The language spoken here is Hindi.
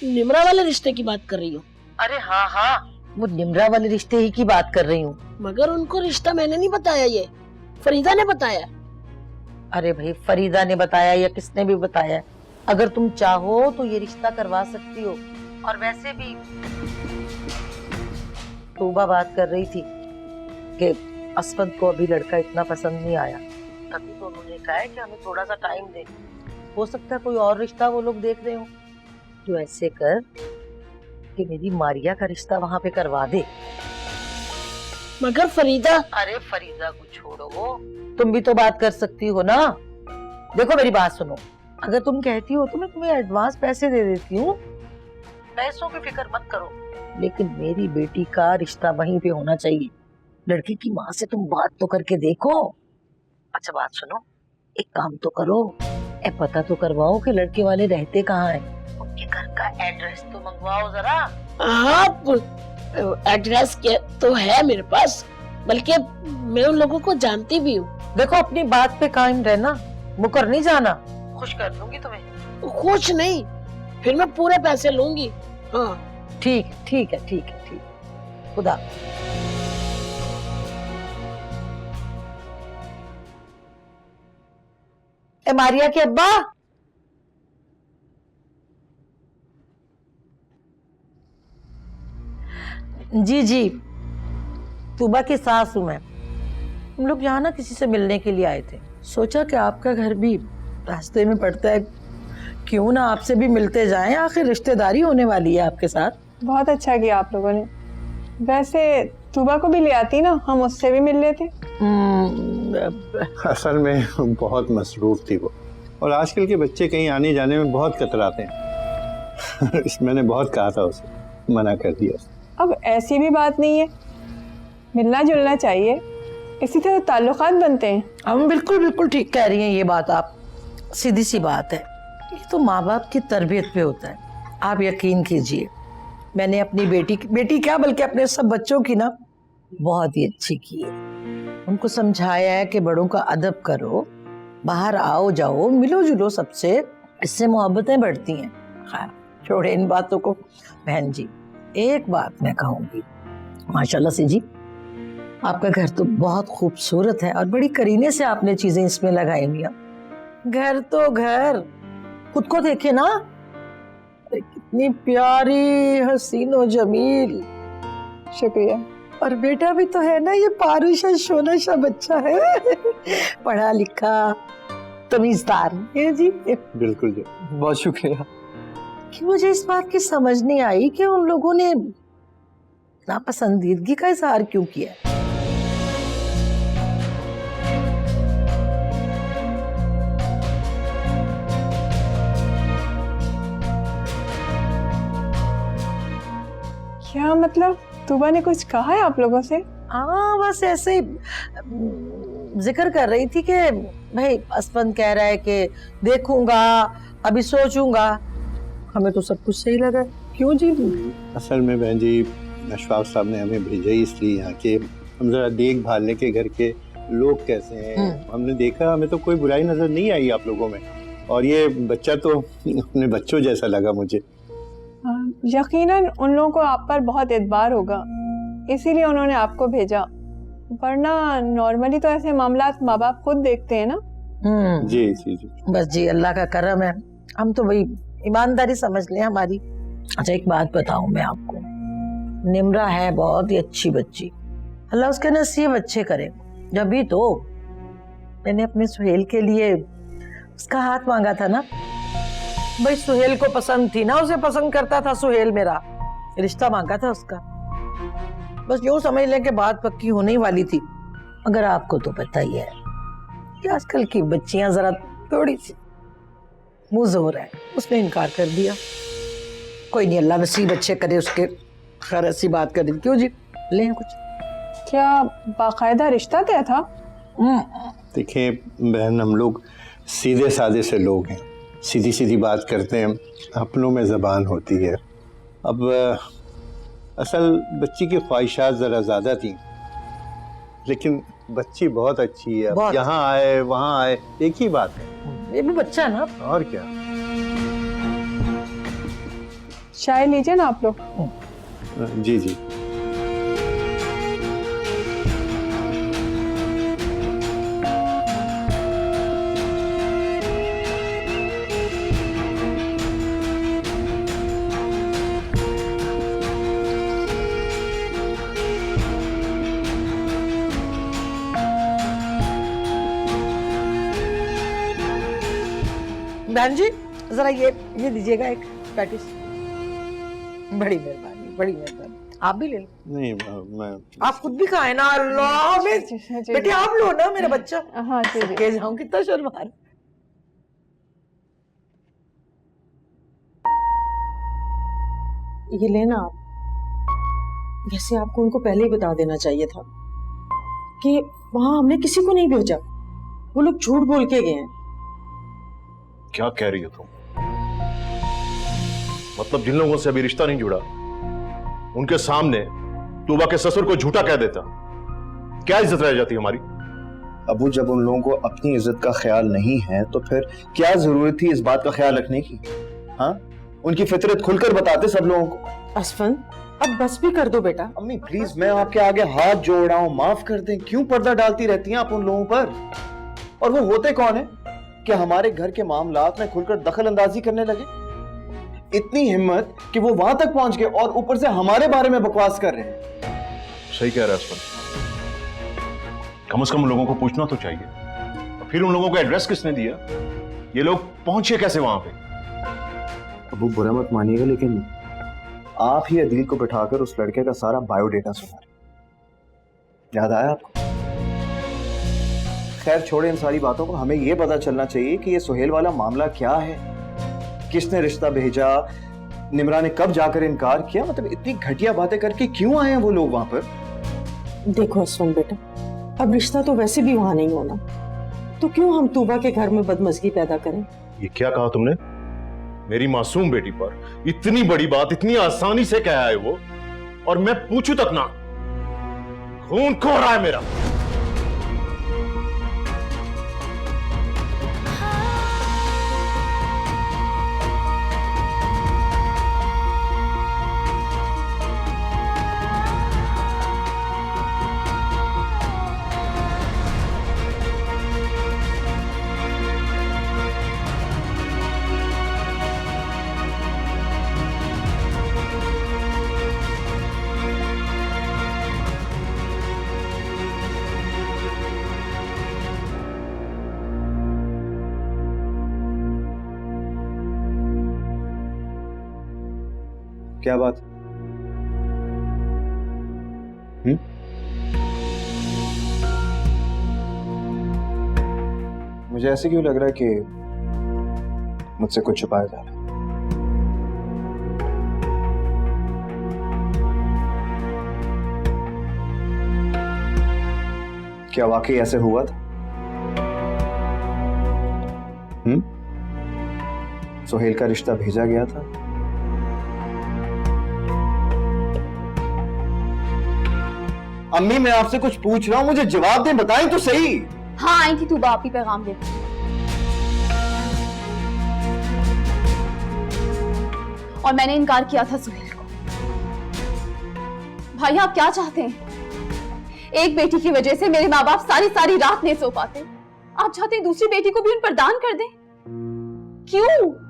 निमरा वाले रिश्ते की बात कर रही हो? अरे हाँ हाँ, वो निमरा वाले रिश्ते ही की बात कर रही हूँ। मगर उनको रिश्ता मैंने नहीं बताया, ये फरीदा ने बताया। अरे भाई, फरीदा ने बताया या किसने भी बताया, अगर तुम चाहो तो ये रिश्ता करवा सकती हो। और वैसे भी तूबा बात कर रही थी कि असफद को अभी लड़का इतना पसंद नहीं आया, तभी तो उन्होंने कहा है कि हमें थोड़ा सा टाइम दे, हो सकता है कोई और रिश्ता वो लोग देख रहे हो। तो ऐसे कर कि मेरी मारिया का रिश्ता वहां पे करवा दे। मगर फरीदा। अरे फरीदा को छोड़ो, तुम भी तो बात कर सकती हो ना। देखो मेरी बात सुनो, अगर तुम कहती हो तो मैं तुम्हें एडवांस पैसे दे देती हूँ, पैसों की फिक्र मत करो, लेकिन मेरी बेटी का रिश्ता वहीं पे होना चाहिए। लड़की की माँ से तुम बात तो करके देखो। अच्छा बात सुनो, एक काम तो करो, पता तो करवाओ कि लड़के वाले रहते कहाँ हैं, उनके घर का एड्रेस तो मंगवाओ जरा। आप एड्रेस के तो है मेरे पास, बल्कि मैं उन लोगों को जानती भी हूँ। देखो अपनी बात पे कायम रहना, मुकर नहीं जाना, खुश कर दूंगी तुम्हें। कुछ नहीं, फिर मैं पूरे पैसे लूंगी। हाँ ठीक है ठीक है ठीक है ठीक है, खुदा। मारिया के अब्बा, जी जी, तूबा की सास हूं मैं। हम लोग यहाँ ना किसी से मिलने के लिए आए थे, सोचा कि आपका घर भी रास्ते में पड़ता है, क्यों ना आपसे भी मिलते जाएं, आखिर रिश्तेदारी होने वाली है आपके साथ। बहुत अच्छा किया आप लोगों ने। वैसे तूबा को भी ले आती ना, हम उससे भी मिल लेते। असल में बहुत मसरूफ थी वो, और आजकल के बच्चे कहीं आने जाने में बहुत कतराते हैं। मैंने बहुत कहा था उसे, मना कर दिया। अब ऐसी भी बात नहीं है, मिलना जुलना चाहिए, इसी तरह ताल्लुकात बनते हैं। हम बिल्कुल बिल्कुल ठीक कह रही हैं, ये बात आप, सीधी सी बात है, ये तो माँ बाप की तरबियत पे होता है। आप यकीन कीजिए, मैंने अपनी बेटी क्या बल्कि अपने सब बच्चों की ना बहुत ही अच्छी की है। उनको समझाया है कि बड़ों का अदब करो, बाहर आओ जाओ, मिलो जुलो सबसे, इससे मोहब्बतें बढ़ती हैं। हाँ छोड़े इन बातों को। बहन जी एक बात मैं कहूँगी, माशाल्लाह से जी, आपका घर तो बहुत खूबसूरत है और बड़ी करीने से आपने चीजें इसमें लगाई मियां। घर तो घर, खुद को देखे ना, कितनी प्यारी हसीन और जमील। शुक्रिया। और बेटा भी तो है ना, ये पारुशा शोनाशा बच्चा है, पढ़ा लिखा तमीजदार है जी। बिल्कुल जी, बहुत शुक्रिया। कि मुझे इस बात की समझ नहीं आई कि उन लोगों ने नापसंदीदगी का इजहार क्यों किया। क्या मतलब, तूबा ने कुछ कहा है आप लोगों से? हाँ बस ऐसे ही जिक्र कर रही थी कि भाई असफंद कह रहा है कि देखूंगा, अभी सोचूंगा। हमें तो सब कुछ सही लगा। क्यों जी? असल में बहन जी, अशफाक साहब ने हमें भेजा ही इसलिए यहाँ के, हम जरा देखभाल लें कि घर के लोग कैसे हैं। हमने देखा, हमें तो कोई बुराई नजर नहीं आई आप लोगों में, और ये बच्चा तो अपने बच्चों जैसा लगा मुझे। यकीनन उन लोगों को आप पर बहुत एतबार होगा, इसीलिए उन्होंने आपको भेजा, वरना नॉर्मली तो ऐसे मामलात माँ बाप खुद देखते हैं ना। जी जी जी, बस जी अल्लाह का करम है, हम तो वही ईमानदारी समझ लें हमारी। अच्छा एक बात बताऊं मैं आपको, निमरा है बहुत ही अच्छी बच्ची, अल्लाह उसके नसीब अच्छे करे। जब भी तो मैंने अपने सुहेल के लिए उसका हाथ मांगा था ना, भाई सुहेल को पसंद थी ना, उसे पसंद करता था सुहेल, मेरा रिश्ता मांगा था उसका। बस यूं समझ लें कि बात पक्की होने ही वाली थी, मगर आपको तो पता ही है कि आजकल की बच्चियां जरा थोड़ी सी मुंह जोर है, उसने इनकार कर दिया। कोई नहीं, अल्लाह नसीब अच्छे करे उसके। खैर ऐसी बात कर दी, क्यों जी ले कुछ? क्या बाकायदा रिश्ता तय था? देखिए बहन, हम लोग सीधे साधे से लोग हैं, सीधी सीधी बात करते हैं, अपनों में ज़बान होती है। अब असल बच्ची की ख्वाहिशात ज़रा ज़्यादा थी, लेकिन बच्ची बहुत अच्छी है। अब यहाँ आए वहाँ आए एक ही बात है, ये भी बच्चा है ना। और क्या। चाय लीजिए ना आप लोग। जी जी। बहन जी जरा ये दीजिएगा एक पैटिस। बड़ी मेहरबानी, बड़ी मेहरबानी। आप भी ले लो। नहीं मैं आप खुद भी खाए ना। अल्लाह बेटे आप लो ना, मेरा बच्चा। हाँ जी जी। के जाऊं कितना शर्मा रहा। ये लेना आप। वैसे आपको उनको पहले ही बता देना चाहिए था कि वहां हमने किसी को नहीं भेजा, वो लोग झूठ बोल के गए हैं। क्या कह रही हो तुम? मतलब जिन लोगों से अभी रिश्ता नहीं जुड़ा उनके सामने तूबा के ससुर को झूठा कह देता, क्या इज्जत रह जाती हमारी? अबू जब उन लोगों को अपनी इज्जत का ख्याल नहीं है तो फिर क्या जरूरत थी इस बात का ख्याल रखने की? हाँ, उनकी फितरत खुलकर बताते सब लोगों को। असफन अब बस भी कर दो बेटा। अम्मी प्लीज, मैं आपके आगे हाथ जोड़ रहा हूँ, माफ कर दें। क्यों पर्दा डालती रहती हैं आप उन लोगों पर? और वो होते कौन है कि हमारे घर के मामलात में खुलकर दखल अंदाजी करने लगे? इतनी हिम्मत कि वो वहां तक पहुंच गए और ऊपर से हमारे बारे में बकवास कर रहे हैं। सही कह रहा है असफल, कम से कम लोगों को पूछना तो चाहिए। फिर उन लोगों को एड्रेस किसने दिया? ये लोग पहुंचे कैसे वहां पे? अबू बुरा मत मानिएगा, लेकिन आप ही अदील को बिठाकर उस लड़के का सारा बायोडेटा सुना रहे। याद आया आपको? खैर छोड़े इन सारी बातों को, हमें यह पता चलना चाहिए कि ये सुहेल वाला मामला क्या है, किसने रिश्ता भेजा, निमरा ने कब जाकर इनकार किया, मतलब इतनी घटिया बातें करके क्यों आए हैं वो लोग वहां पर? देखो असफन बेटा, अब रिश्ता तो वैसे भी वहां नहीं होना, तो क्यों हम तूबा के घर में बदमज़गी पैदा करें? ये क्या कहा तुमने? मेरी मासूम बेटी पर इतनी बड़ी बात इतनी आसानी से कह आए वो, और मैं पूछूं तक ना। खून खो रहा है मेरा। क्या बात? मुझे ऐसे क्यों लग रहा है कि मुझसे कुछ छुपाया जा रहा है? क्या वाकई ऐसे हुआ था? सुहेल का रिश्ता भेजा गया था? अम्मी मैं आपसे कुछ पूछ रहा हूं, मुझे जवाब दें, बताएं तो सही। हाँ आई थी तूबा आप ही पैगाम देती। और मैंने इनकार किया था सुहेल को। भाई आप क्या चाहते हैं? एक बेटी की वजह से मेरे माँ बाप सारी सारी रात नहीं सो पाते। आप चाहते हैं दूसरी बेटी को भी उन पर दान कर दें? क्यों?